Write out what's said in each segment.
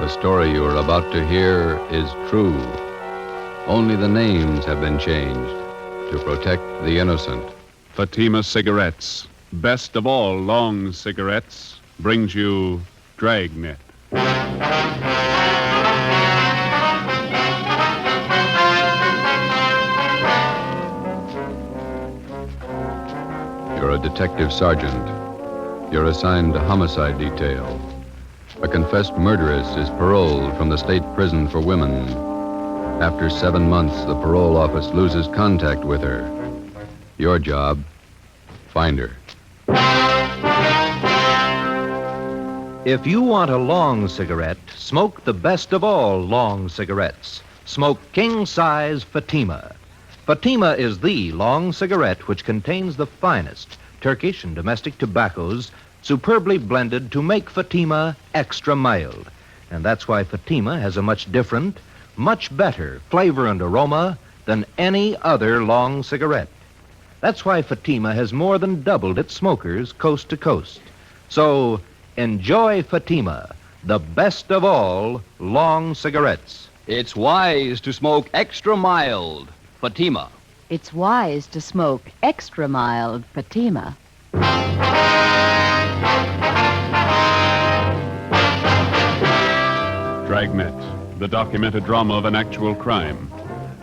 The story you are about to hear is true. Only the names have been changed to protect the innocent. Fatima Cigarettes, best of all long cigarettes, brings you Dragnet. You're a detective sergeant. You're assigned to homicide detail. A confessed murderess is paroled from the state prison for women. After 7 months, the parole office loses contact with her. Your job, find her. If you want a long cigarette, smoke the best of all long cigarettes. Smoke king-size Fatima. Fatima is the long cigarette which contains the finest Turkish and domestic tobaccos superbly blended to make Fatima extra mild. And that's why Fatima has a much different, much better flavor and aroma than any other long cigarette. That's why Fatima has more than doubled its smokers coast to coast. So enjoy Fatima, the best of all long cigarettes. It's wise to smoke extra mild Fatima. It's wise to smoke extra mild Fatima. Dragnet, the documented drama of an actual crime.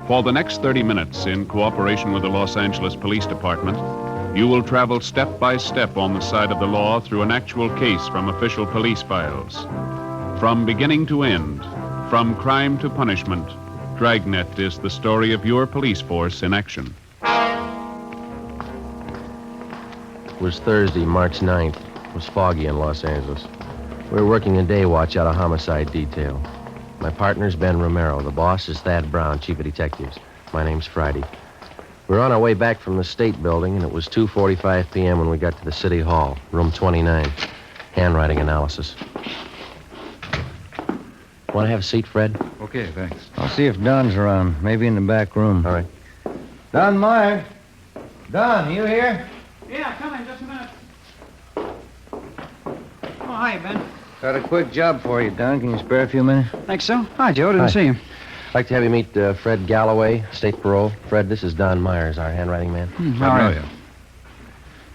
For the next 30 minutes, in cooperation with the Los Angeles Police Department, you will travel step by step on the side of the law through an actual case from official police files. From beginning to end, from crime to punishment, Dragnet is the story of your police force in action. It was Thursday, March 9th. It was foggy in Los Angeles. We were working a day watch out of homicide detail. My partner's Ben Romero. The boss is Thad Brown, chief of detectives. My name's Friday. We were on our way back from the state building, and it was 2:45 p.m. when we got to the city hall, room 29. Handwriting analysis. Want to have a seat, Fred? Okay, thanks. I'll see if Don's around. Maybe in the back room. All right. Don Myers. Don, you here? Yeah, come in just a minute. Oh, hi, Ben. Got a quick job for you, Don. Can you spare a few minutes? Think so? Hi, Joe. Didn't see you. I'd like to have you meet Fred Galloway, state parole. Fred, this is Don Myers, our handwriting man. All right.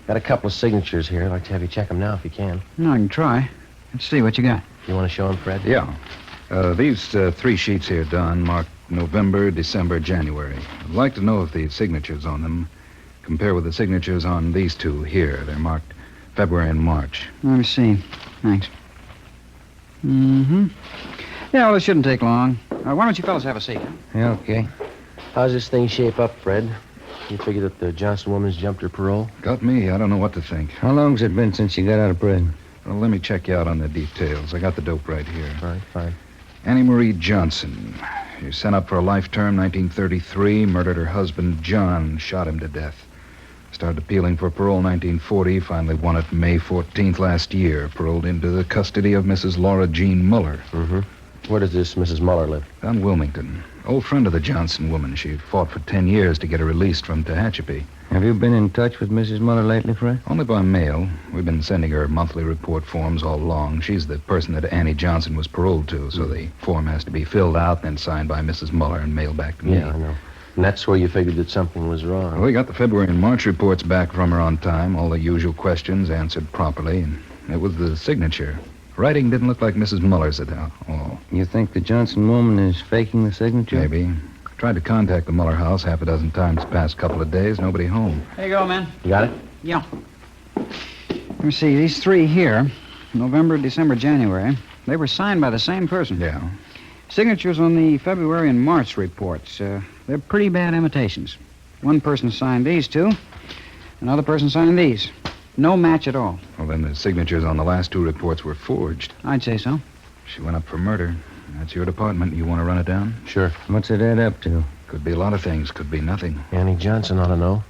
Got a couple of signatures here. I'd like to have you check them now if you can. No, I can try. Let's see what you got. You want to show them, Fred? Yeah. These 3 sheets here, Don, marked November, December, January. I'd like to know if the signatures on them compare with the signatures on these 2 here. They're marked February and March. Let me see. Thanks. Mm-hmm. Yeah, well, it shouldn't take long. Why don't you fellas have a seat? Huh? Yeah, okay. How's this thing shape up, Fred? You figure that the Johnson woman's jumped her parole? Got me. I don't know what to think. How long's it been since you got out of prison? Well, let me check you out on the details. I got the dope right here. All right, fine. Annie Marie Johnson. She sent up for a life term, 1933, murdered her husband, John, shot him to death. Started appealing for parole 1940, finally won it May 14th last year, paroled into the custody of Mrs. Laura Jean Muller. Mm-hmm. Where does this Mrs. Muller live? Down Wilmington. Old friend of the Johnson woman. She fought for 10 years to get her released from Tehachapi. Have you been in touch with Mrs. Muller lately, Fred? Only by mail. We've been sending her monthly report forms all along. She's the person that Annie Johnson was paroled to, so the form has to be filled out, then signed by Mrs. Muller and mailed back to me. Yeah, I know. And that's where you figured that something was wrong. Well, we got the February and March reports back from her on time, all the usual questions answered properly, and it was the signature. Writing didn't look like Mrs. Muller's at all. You think the Johnson woman is faking the signature? Maybe. Tried to contact the Muller house 6 times the past couple of days. Nobody home. There you go, man. You got it? Yeah. Let me see. These 3 here, November, December, January, they were signed by the same person. Yeah. Signatures on the February and March reports. They're pretty bad imitations. One person signed these 2. Another person signed these. No match at all. Well, then the signatures on the last 2 reports were forged. I'd say so. She went up for murder. That's your department. You want to run it down? Sure. What's it add up to? Could be a lot of things. Could be nothing. Annie Johnson ought to know.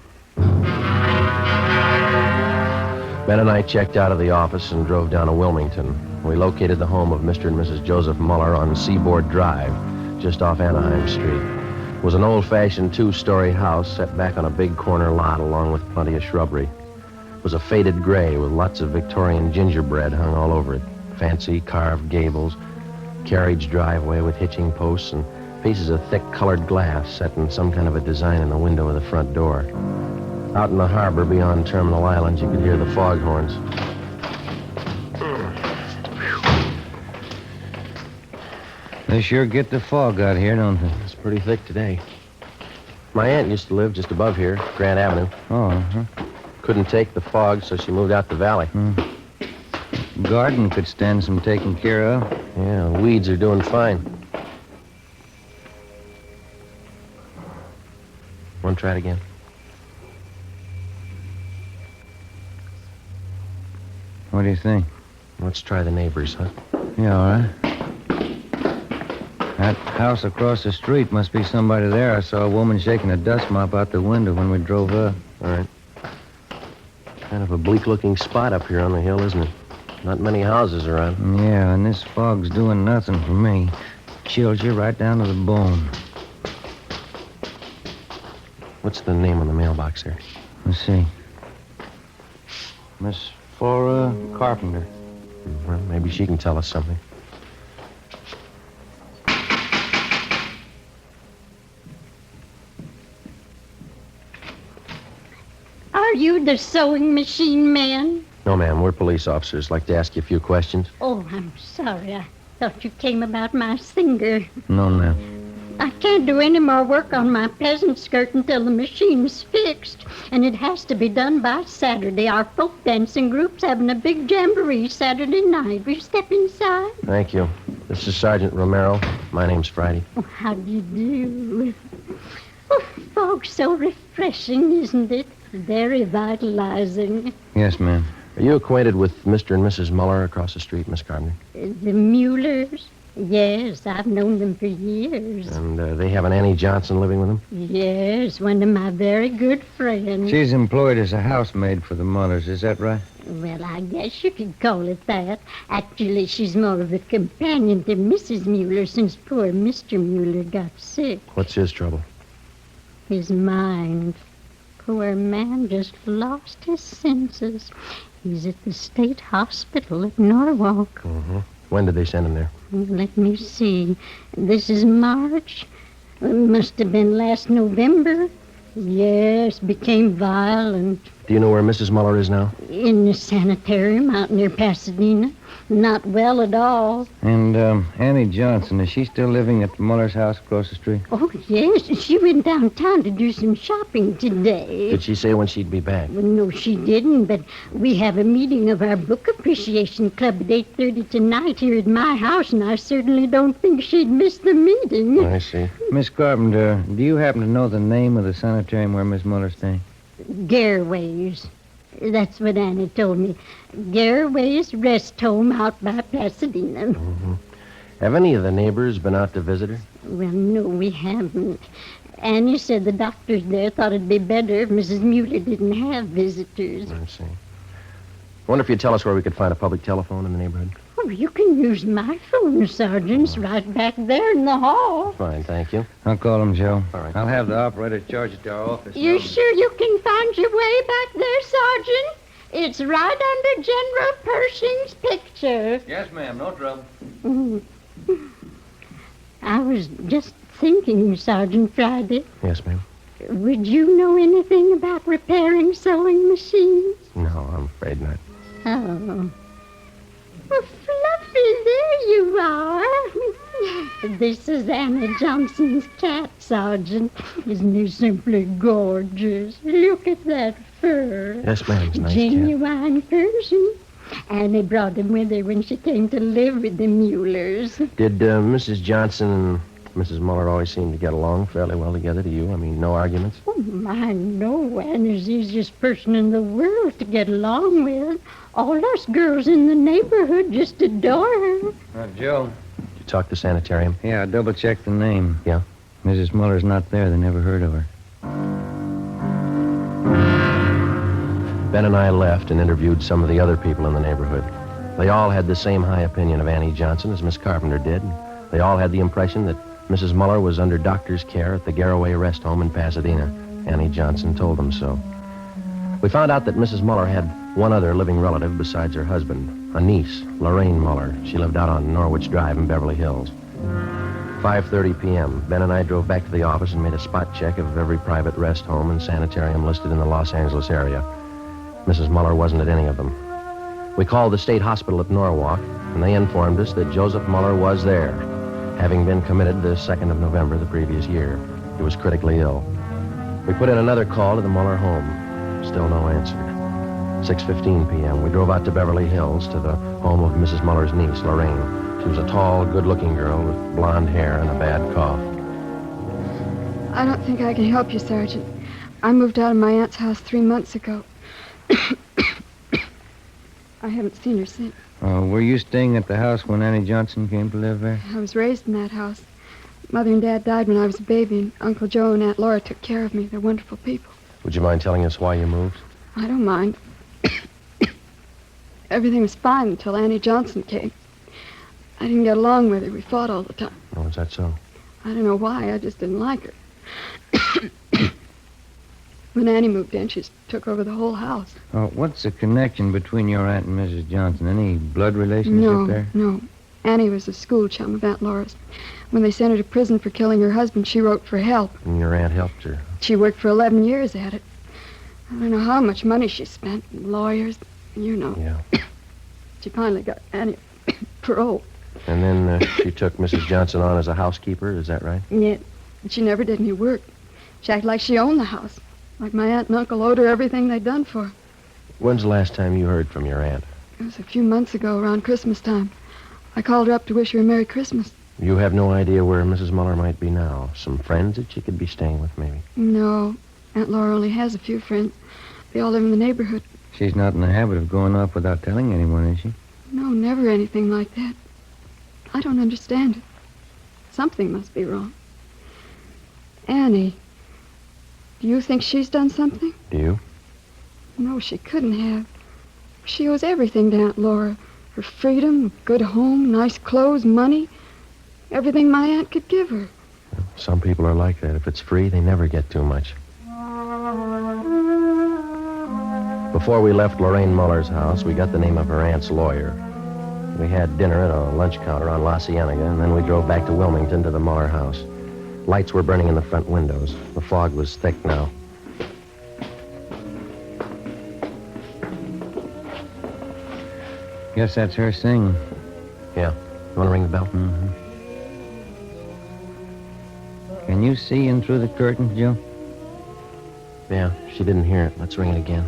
Ben and I checked out of the office and drove down to Wilmington. We located the home of Mr. and Mrs. Joseph Muller on Seaboard Drive, just off Anaheim Street. It was an old-fashioned 2-story house set back on a big corner lot along with plenty of shrubbery. It was a faded gray with lots of Victorian gingerbread hung all over it. Fancy carved gables, carriage driveway with hitching posts and pieces of thick colored glass set in some kind of a design in the window of the front door. Out in the harbor beyond Terminal Island, you could hear the foghorns. They sure get the fog out here, don't they? It's pretty thick today. My aunt used to live just above here, Grant Avenue. Oh, uh-huh. Couldn't take the fog, so she moved out the valley. Garden could stand some taking care of. Yeah, the weeds are doing fine. Want to try it again? What do you think? Let's try the neighbors, huh? Yeah, all right. That house across the street must be somebody there. I saw a woman shaking a dust mop out the window when we drove up. All right. Kind of a bleak-looking spot up here on the hill, isn't it? Not many houses around. Yeah, and this fog's doing nothing for me. Chills you right down to the bone. What's the name on the mailbox there? Let's see. Miss Flora Carpenter. Well, maybe she can tell us something. Are you the sewing machine man? No, ma'am. We're police officers. Like to ask you a few questions. Oh, I'm sorry. I thought you came about my singer. No, ma'am. I can't do any more work on my peasant skirt until the machine's fixed. And it has to be done by Saturday. Our folk dancing group's having a big jamboree Saturday night. Will you step inside? Thank you. This is Sergeant Romero. My name's Friday. Oh, how do you do? Oh, fog's so refreshing, isn't it? Very vitalizing. Yes, ma'am. Are you acquainted with Mr. and Mrs. Muller across the street, Miss Carpenter? The Muellers? Yes, I've known them for years. And they have an Annie Johnson living with them? Yes, one of my very good friends. She's employed as a housemaid for the Mullers, is that right? Well, I guess you could call it that. Actually, she's more of a companion to Mrs. Mueller since poor Mr. Mueller got sick. What's his trouble? His mind. Poor man just lost his senses. He's at the state hospital at Norwalk. Mm-hmm. When did they send him there? Let me see. This is March. It must have been last November. Yes, became violent. Do you know where Mrs. Muller is now? In the sanitarium out near Pasadena. Not well at all. And Annie Johnson, is she still living at the Muller's house across the street? Oh, yes. She went downtown to do some shopping today. Did she say when she'd be back? Well, no, she didn't, but we have a meeting of our book appreciation club at 8:30 tonight here at my house, and I certainly don't think she'd miss the meeting. I see. Miss Carpenter, do you happen to know the name of the sanitarium where Miss Muller's staying? Garraway's. That's what Annie told me. Garraway's Rest Home out by Pasadena. Mm-hmm. Have any of the neighbors been out to visit her? Well, no, we haven't. Annie said the doctors there thought it'd be better if Mrs. Mueller didn't have visitors. I see. Wonder if you'd tell us where we could find a public telephone in the neighborhood? Oh, you can use my phone, Sergeant. It's right back there in the hall. Fine, thank you. I'll call him, Joe. All right. I'll have the operator charge it to our office. You sure you can find your way back there, Sergeant? It's right under General Pershing's picture. Yes, ma'am. No trouble. I was just thinking, Sergeant Friday. Yes, ma'am. Would you know anything about repairing sewing machines? No, I'm afraid not. Oh. Well, Fluffy, there you are. This is Annie Johnson's cat, Sergeant. Isn't he simply gorgeous? Look at that fur. Yes, ma'am. It's a nice cat. Genuine Persian. Annie brought him with her when she came to live with the Muellers. Did Mrs. Johnson and Mrs. Muller always seem to get along fairly well together to you? I mean, no arguments? Oh, my, no. Annie's the easiest person in the world to get along with. All us girls in the neighborhood just adore her. Joe. Did you talk to sanitarium? Yeah, double-check the name. Yeah? Mrs. Muller's not there. They never heard of her. Ben and I left and interviewed some of the other people in the neighborhood. They all had the same high opinion of Annie Johnson as Miss Carpenter did. They all had the impression that Mrs. Muller was under doctor's care at the Garraway Rest Home in Pasadena. Annie Johnson told them so. We found out that Mrs. Muller had one other living relative besides her husband. A niece, Lorraine Muller. She lived out on Norwich Drive in Beverly Hills. 5:30 p.m. Ben and I drove back to the office and made a spot check of every private rest home and sanitarium listed in the Los Angeles area. Mrs. Muller wasn't at any of them. We called the state hospital at Norwalk, and they informed us that Joseph Muller was there, having been committed the 2nd of November the previous year. He was critically ill. We put in another call to the Muller home. Still no answer. 6:15 p.m. We drove out to Beverly Hills to the home of Mrs. Muller's niece, Lorraine. She was a tall, good-looking girl with blonde hair and a bad cough. I don't think I can help you, Sergeant. I moved out of my aunt's house 3 months ago. I haven't seen her since. Were you staying at the house when Annie Johnson came to live there? I was raised in that house. Mother and Dad died when I was a baby, and Uncle Joe and Aunt Laura took care of me. They're wonderful people. Would you mind telling us why you moved? I don't mind. Everything was fine until Annie Johnson came. I didn't get along with her. We fought all the time. Oh, is that so? I don't know why. I just didn't like her. When Annie moved in, she took over the whole house. What's the connection between your aunt and Mrs. Johnson? Any blood relationship there? No. Annie was a school chum of Aunt Laura's. When they sent her to prison for killing her husband, she wrote for help. And your aunt helped her? She worked for 11 years at it. I don't know how much money she spent, lawyers, you know. Yeah. She finally got Annie parole. And then she took Mrs. Johnson on as a housekeeper, is that right? Yeah, but she never did any work. She acted like she owned the house. Like my aunt and uncle owed her everything they'd done for her. When's the last time you heard from your aunt? It was a few months ago, around Christmas time. I called her up to wish her a Merry Christmas. You have no idea where Mrs. Muller might be now? Some friends that she could be staying with, maybe? No. Aunt Laura only has a few friends. They all live in the neighborhood. She's not in the habit of going off without telling anyone, is she? No, never anything like that. I don't understand it. Something must be wrong. Annie, do you think she's done something? Do you? No, she couldn't have. She owes everything to Aunt Laura. Her freedom, a good home, nice clothes, money. Everything my aunt could give her. Some people are like that. If it's free, they never get too much. Before we left Lorraine Muller's house, we got the name of her aunt's lawyer. We had dinner at a lunch counter on La Cienega, and then we drove back to Wilmington to the Muller house. Lights were burning in the front windows. The fog was thick now. Guess that's her singing. Yeah. You want to ring the bell? Mm-hmm. Can you see in through the curtains, Joe? Yeah, she didn't hear it. Let's ring it again.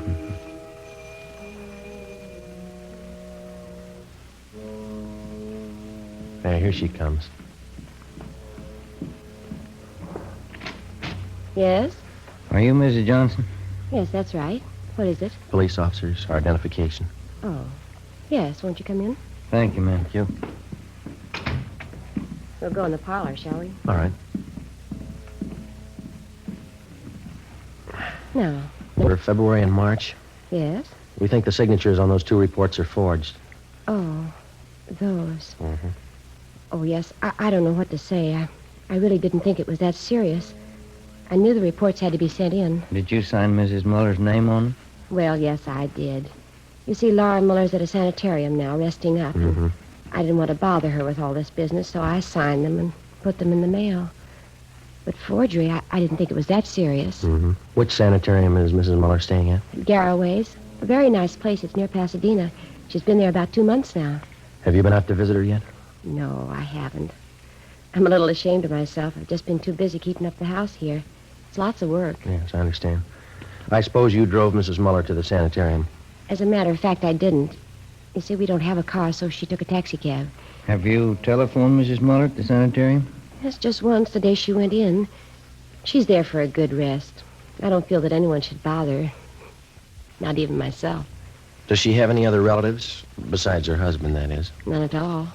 There, here she comes. Yes? Are you Mrs. Johnson? Yes, that's right. What is it? Police officers, our identification. Oh. Yes, won't you come in? Thank you, ma'am. Thank you. We'll go in the parlor, shall we? All right. No. We're February and March. Yes? We think the signatures on those two reports are forged. Oh, those. Mm-hmm. Oh, yes. I don't know what to say. I really didn't think it was that serious. I knew the reports had to be sent in. Did you sign Mrs. Muller's name on them? Well, yes, I did. You see, Laura Muller's at a sanitarium now, resting up. Mm-hmm. I didn't want to bother her with all this business, so I signed them and put them in the mail. But forgery, I didn't think it was that serious. Mm-hmm. Which sanitarium is Mrs. Muller staying at? Garraway's. A very nice place. It's near Pasadena. She's been there about 2 months now. Have you been out to visit her yet? No, I haven't. I'm a little ashamed of myself. I've just been too busy keeping up the house here. It's lots of work. Yes, I understand. I suppose you drove Mrs. Muller to the sanitarium. As a matter of fact, I didn't. You see, we don't have a car, so she took a taxi cab. Have you telephoned Mrs. Muller at the sanitarium? Yes, just once, the day she went in. She's there for a good rest. I don't feel that anyone should bother her. Not even myself. Does she have any other relatives? Besides her husband, that is. None at all.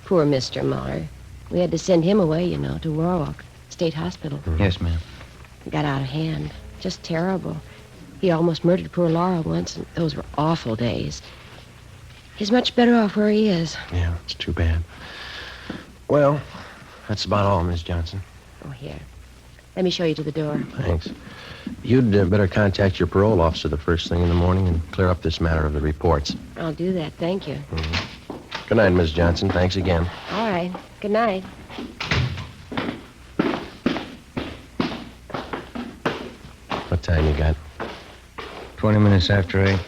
Poor Mr. Muller. We had to send him away, you know, to Warwick State Hospital. Mm-hmm. Yes, ma'am. It got out of hand. Just terrible. He almost murdered poor Laura once, and those were awful days. He's much better off where he is. Yeah, it's too bad. Well, that's about all, Miss Johnson. Oh, here. Let me show you to the door. Thanks. You'd better contact your parole officer the first thing in the morning and clear up this matter of the reports. I'll do that, thank you. Mm-hmm. Good night, Miss Johnson. Thanks again. All right. Good night. What time you got? 20 minutes after 8.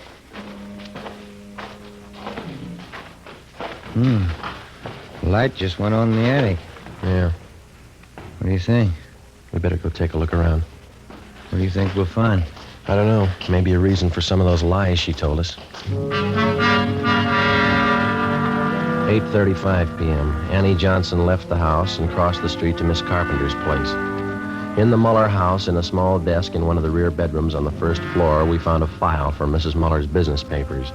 Light just went on in the attic. Yeah. What do you think? We better go take a look around. What do you think we'll find? I don't know. Maybe a reason for some of those lies she told us. 8:35 p.m. Annie Johnson left the house and crossed the street to Miss Carpenter's place. In the Muller house, in a small desk in one of the rear bedrooms on the first floor, we found a file for Mrs. Muller's business papers.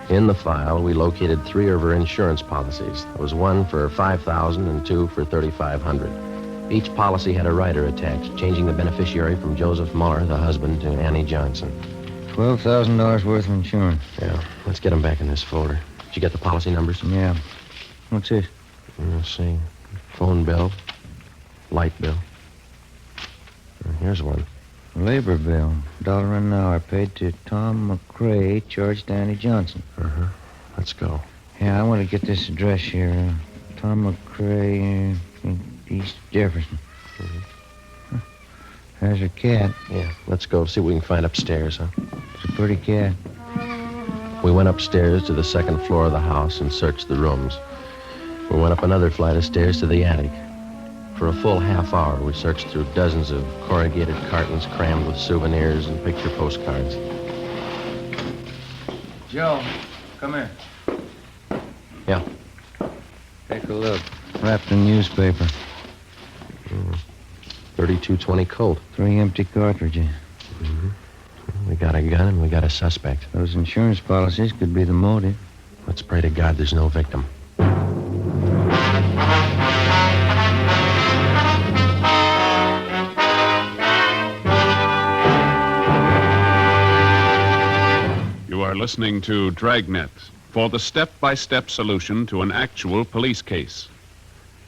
In the file, we located 3 of her insurance policies. There was one for $5,000 and 2 for $3,500. Each policy had a rider attached, changing the beneficiary from Joseph Muller, the husband, to Annie Johnson. $12,000 worth of insurance. Yeah, let's get them back in this folder. Did you get the policy numbers? Yeah. What's this? Let's see. Phone bill. Light bill. Here's one. Labor bill. $1 an hour paid to Tom McCrae, charged to Annie Johnson. Let's go. Yeah, I want to get this address here. Tom McCrae, East Jefferson. There's her cat. Yeah, let's go see what we can find upstairs, huh? It's a pretty cat. We went upstairs to the second floor of the house and searched the rooms. We went up another flight of stairs to the attic. For a full half hour, we searched through dozens of corrugated cartons crammed with souvenirs and picture postcards. Joe, come here. Yeah. Take a look. Wrapped in newspaper. 3220 Colt. 3 empty cartridges. We got a gun and we got a suspect. Those insurance policies could be the motive. Let's pray to God there's no victim. You are listening to Dragnet for the step-by-step solution to an actual police case.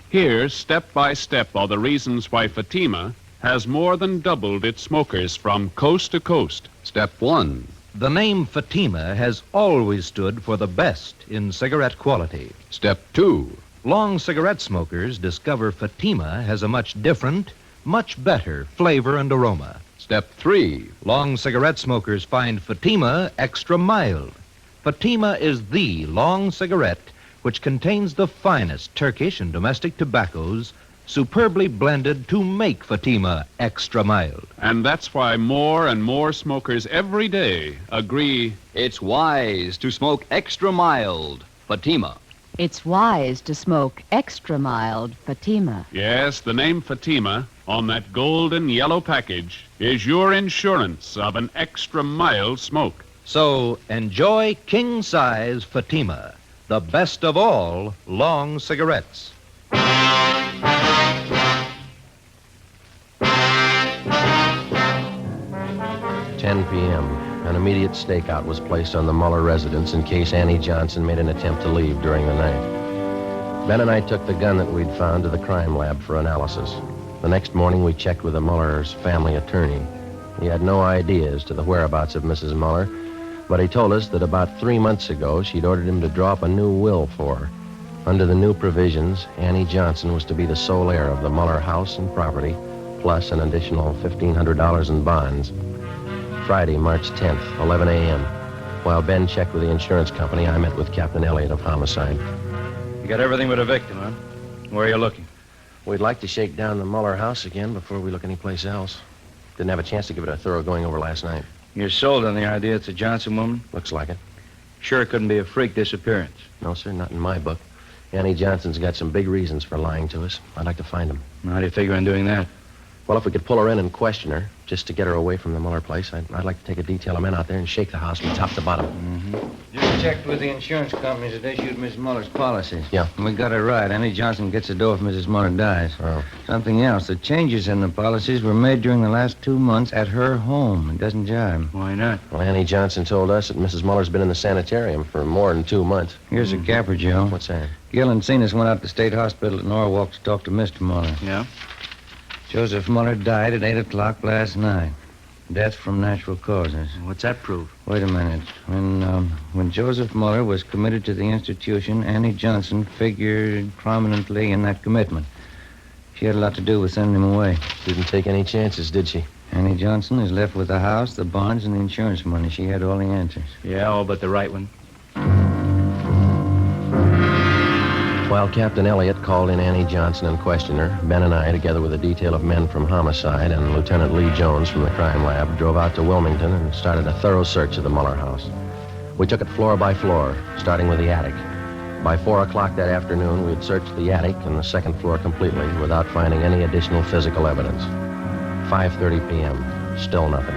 Here, step by step, are the reasons why Fatima has more than doubled its smokers from coast to coast. Step 1. The name Fatima has always stood for the best in cigarette quality. Step 2. Long cigarette smokers discover Fatima has a much different, much better flavor and aroma. Step 3. Long cigarette smokers find Fatima extra mild. Fatima is the long cigarette which contains the finest Turkish and domestic tobaccos superbly blended to make Fatima extra mild. And that's why more and more smokers every day agree It's wise to smoke extra mild Fatima. It's wise to smoke extra mild Fatima. yes, the name Fatima on that golden yellow package is your insurance of an extra mild smoke. So enjoy king-size Fatima, the best of all long cigarettes. 10 p.m. An immediate stakeout was placed on the Muller residence in case Annie Johnson made an attempt to leave during the night. Ben and I took the gun that we'd found to the crime lab for analysis. The next morning, we checked with the Muller's family attorney. He had no idea as to the whereabouts of Mrs. Muller, but he told us that about 3 months ago, she'd ordered him to draw up a new will for her. Under the new provisions, Annie Johnson was to be the sole heir of the Muller house and property, plus an additional $1,500 in bonds. Friday, March 10th, 11 a.m. While Ben checked with the insurance company, I met with Captain Elliott of Homicide. You got everything but a victim, huh? Where are you looking? We'd like to shake down the Muller house again before we look anyplace else. Didn't have a chance to give it a thorough going over last night. You're sold on the idea it's a Johnson woman? Looks like it. Sure it couldn't be a freak disappearance. No, sir, not in my book. Annie Johnson's got some big reasons for lying to us. I'd like to find them. How do you figure on doing that? Well, if we could pull her in and question her, just to get her away from the Muller place, I'd like to take a detail of men out there and shake the house from top to bottom. Just checked with the insurance companies that issued Miss Muller's policies. Yeah. And we got it right. Annie Johnson gets the dough if Mrs. Muller dies. Oh. Something else. The changes in the policies were made during the last 2 months at her home. It doesn't jive. Why not? Well, Annie Johnson told us that Mrs. Muller's been in the sanitarium for more than 2 months. Here's a capper, Joe. What's that? Gil and Cenas went out to State Hospital at Norwalk to talk to Mr. Muller. Yeah? Joseph Muller died at 8 o'clock last night. Death from natural causes. What's that prove? Wait a minute. When Joseph Muller was committed to the institution, Annie Johnson figured prominently in that commitment. She had a lot to do with sending him away. Didn't take any chances, did she? Annie Johnson is left with the house, the bonds, and the insurance money. She had all the answers. Yeah, all but the right one. While Captain Elliott called in Annie Johnson and questioned her, Ben and I, together with a detail of men from homicide and Lieutenant Lee Jones from the crime lab, drove out to Wilmington and started a thorough search of the Muller house. We took it floor by floor, starting with the attic. By 4 o'clock that afternoon, we had searched the attic and the second floor completely without finding any additional physical evidence. 5:30 p.m., still nothing.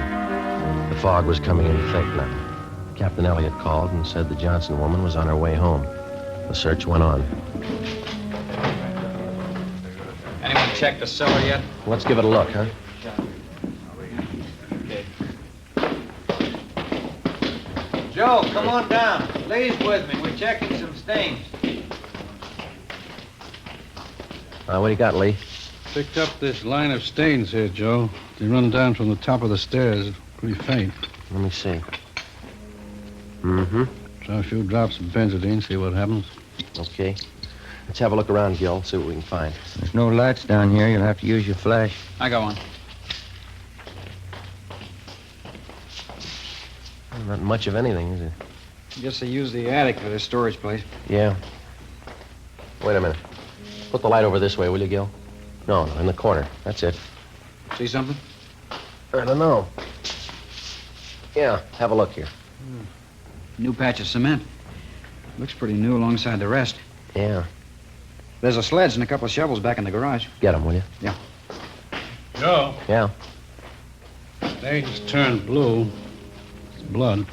The fog was coming in thick now. Captain Elliott called and said the Johnson woman was on her way home. The search went on. Anyone check the cellar yet? Let's give it a look, huh? Okay. Joe, come on down. Lee's with me. We're checking some stains. What do you got, Lee? Picked up this line of stains here, Joe. They run down from the top of the stairs. Pretty faint. Let me see. Mm-hmm. Try a few drops of benzodine, see what happens. Okay. Let's have a look around, Gil, see what we can find. There's no lights down here. You'll have to use your flash. I got one. Not much of anything, is it? Guess they use the attic for their storage place. Yeah. Wait a minute. Put the light over this way, will you, Gil? No, in the corner. That's it. See something? I don't know. Yeah, have a look here. New patch of cement. Looks pretty new alongside the rest. Yeah. There's a sledge and a couple of shovels back in the garage. Get them, will you? Yeah. Joe, Yeah. stains turned blue. It's blood.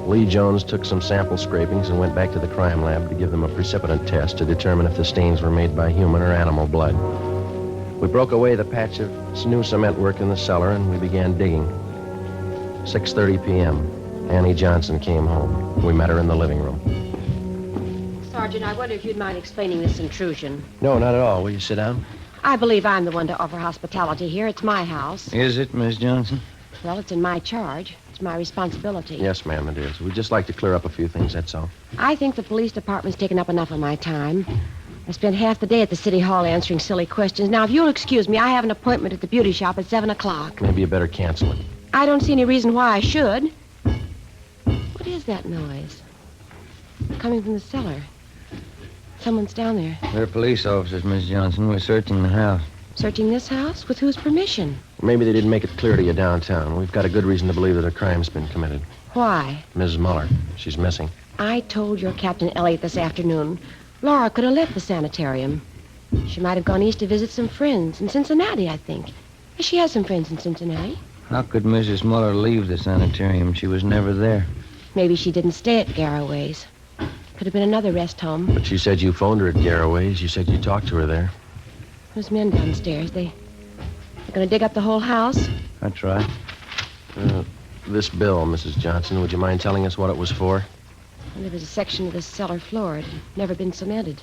Lee Jones took some sample scrapings and went back to the crime lab to give them a precipitant test to determine if the stains were made by human or animal blood. We broke away the patch of new cement work in the cellar and we began digging. 6:30 p.m. Annie Johnson came home. We met her in the living room. Sergeant, I wonder if you'd mind explaining this intrusion. No, not at all. Will you sit down? I believe I'm the one to offer hospitality here. It's my house. Is it, Miss Johnson? Well, it's in my charge. It's my responsibility. Yes, ma'am, it is. We'd just like to clear up a few things, that's all. I think the police department's taken up enough of my time. I spent half the day at the city hall answering silly questions. Now, if you'll excuse me, I have an appointment at the beauty shop at 7 o'clock. Maybe you better cancel it. I don't see any reason why I should. What is that noise? Coming from the cellar. Someone's down there. We're police officers, Miss Johnson. We're searching the house. Searching this house? With whose permission? Maybe they didn't make it clear to you downtown. We've got a good reason to believe that a crime's been committed. Why? Mrs. Muller. She's missing. I told your Captain Elliott this afternoon. Laura could have left the sanitarium. She might have gone east to visit some friends in Cincinnati, I think. She has some friends in Cincinnati. How could Mrs. Muller leave the sanitarium? She was never there. Maybe she didn't stay at Garraway's. Could have been another rest home. But she said you phoned her at Garraway's. You said you talked to her there. Those men downstairs, they're going to dig up the whole house? That's right. This bill, Mrs. Johnson, would you mind telling us what it was for? Well, there was a section of the cellar floor. It had never been cemented.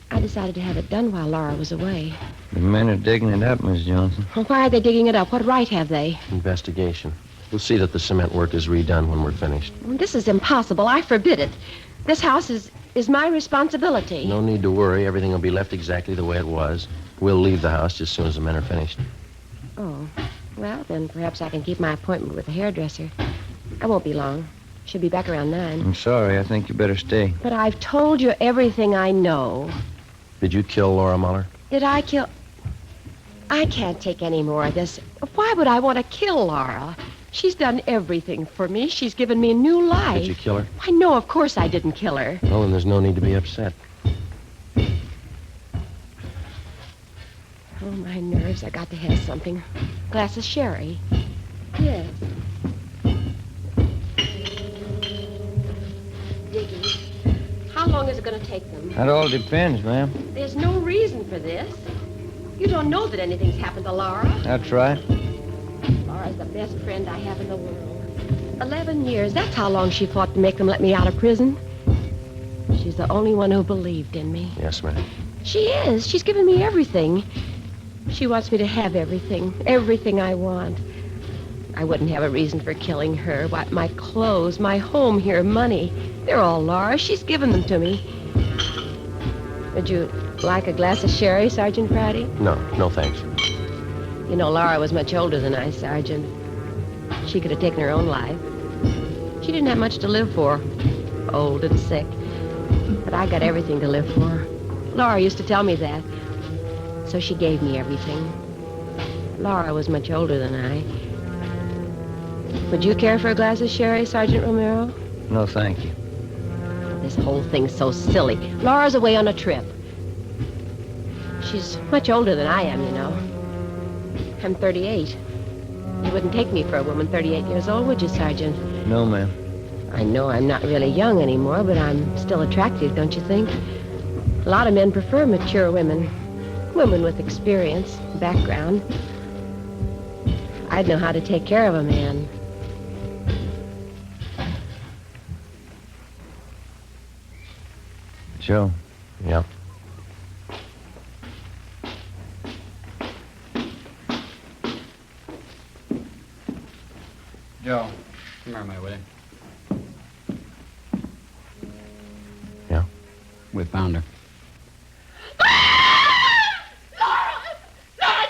I decided to have it done while Laura was away. The men are digging it up, Miss Johnson. Well, why are they digging it up? What right have they? Investigation. We'll see that the cement work is redone when we're finished. Well, this is impossible. I forbid it. This house is my responsibility. No need to worry. Everything will be left exactly the way it was. We'll leave the house just as soon as the men are finished. Oh, well, then perhaps I can keep my appointment with the hairdresser. I won't be long. She'll be back around 9. I'm sorry. I think you better stay. But I've told you everything I know. Did you kill Laura Muller? Did I kill... I can't take any more of this. Why would I want to kill Laura? She's done everything for me. She's given me a new life. Did you kill her? I know, of course I didn't kill her. Well, then there's no need to be upset. Oh, my nerves. I got to have something. Glass of sherry. Yes. Digging. How long is it going to take them? That all depends, ma'am. There's no reason for this. You don't know that anything's happened to Laura. That's right. Laura's the best friend I have in the world. 11 years. That's how long she fought to make them let me out of prison. She's the only one who believed in me. Yes, ma'am. She is. She's given me everything. She wants me to have everything I want. I wouldn't have a reason for killing her. Why, my clothes, my home here, money, they're all Laura's. She's given them to me. Would you like a glass of sherry, Sergeant Friday? No, thanks. You know, Laura was much older than I, Sergeant. She could have taken her own life. She didn't have much to live for. Old and sick. But I got everything to live for. Laura used to tell me that. So she gave me everything. Laura was much older than I. Would you care for a glass of sherry, Sergeant Romero? No, thank you. This whole thing's so silly. Laura's away on a trip. She's much older than I am, you know. I'm 38. You wouldn't take me for a woman 38 years old, would you, Sergeant? No, ma'am. I know I'm not really young anymore, but I'm still attractive, don't you think? A lot of men prefer mature women. Women with experience, background. I'd know how to take care of a man. Joe? Yeah? Joe, come here, my way. Yeah? We found her. I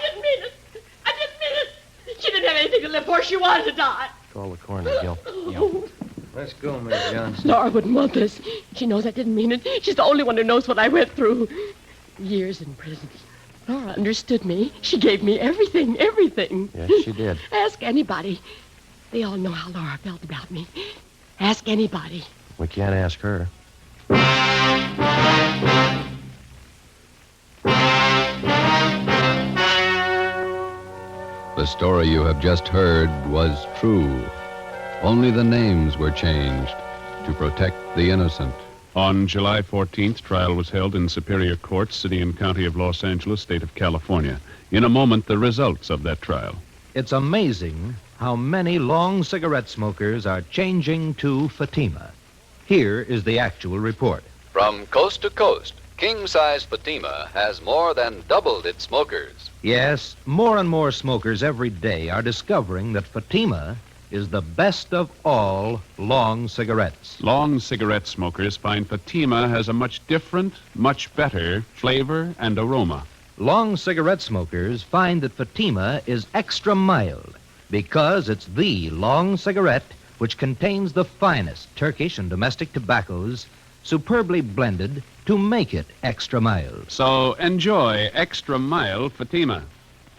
didn't mean it. She didn't have anything to live for. She wanted to die. Call the coroner, Gil. Let's go, Miss Johnson. Laura wouldn't want this. She knows I didn't mean it. She's the only one who knows what I went through. Years in prison. Laura understood me. She gave me everything. Yes, she did. Ask anybody. They all know how Laura felt about me. Ask anybody. We can't ask her. The story you have just heard was true. Only the names were changed to protect the innocent. On July 14th, trial was held in Superior Court, City and County of Los Angeles, State of California. In a moment, the results of that trial. It's amazing how many long cigarette smokers are changing to Fatima. Here is the actual report. From coast to coast, king-size Fatima has more than doubled its smokers. Yes, more and more smokers every day are discovering that Fatima is the best of all long cigarettes. Long cigarette smokers find Fatima has a much different, much better flavor and aroma. Long cigarette smokers find that Fatima is extra mild because it's the long cigarette which contains the finest Turkish and domestic tobaccos superbly blended to make it extra mild. So enjoy extra mild Fatima.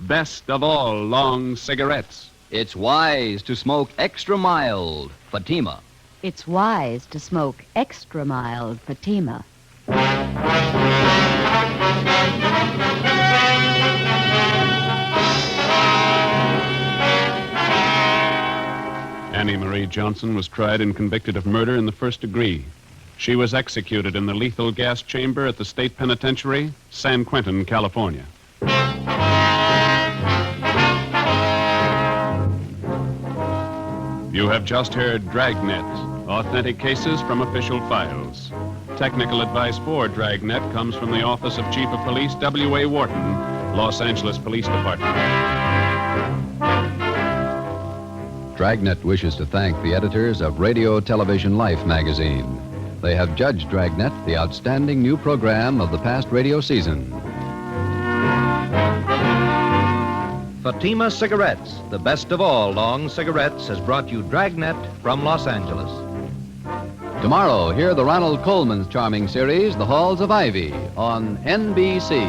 Best of all long cigarettes. It's wise to smoke extra mild Fatima. It's wise to smoke extra mild Fatima. Annie Marie Johnson was tried and convicted of murder in the first degree. She was executed in the lethal gas chamber at the state penitentiary, San Quentin, California. You have just heard Dragnet, authentic cases from official files. Technical advice for Dragnet comes from the Office of Chief of Police W.A. Wharton, Los Angeles Police Department. Dragnet wishes to thank the editors of Radio Television Life magazine. They have judged Dragnet the outstanding new program of the past radio season. Fatima Cigarettes, the best of all long cigarettes, has brought you Dragnet from Los Angeles. Tomorrow, hear the Ronald Coleman's charming series, The Halls of Ivy, on NBC.